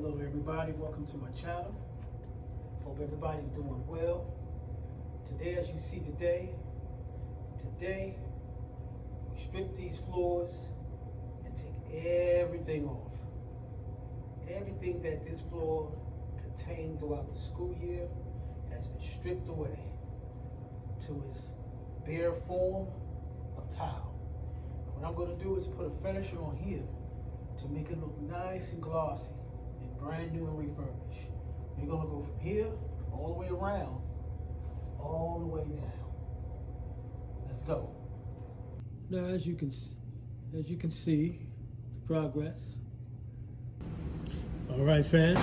Hello everybody, welcome to my channel. Hope everybody's doing well. Today, as you see today we strip these floors and take everything off. Everything that this floor contained throughout the school year has been stripped away to its bare form of tile. What I'm going to do is put a finisher on here to make it look nice and glossy and brand new and refurbished. We're going to go from here all the way around, all the way down. Let's go. Now, as you can see, progress. All right, fans.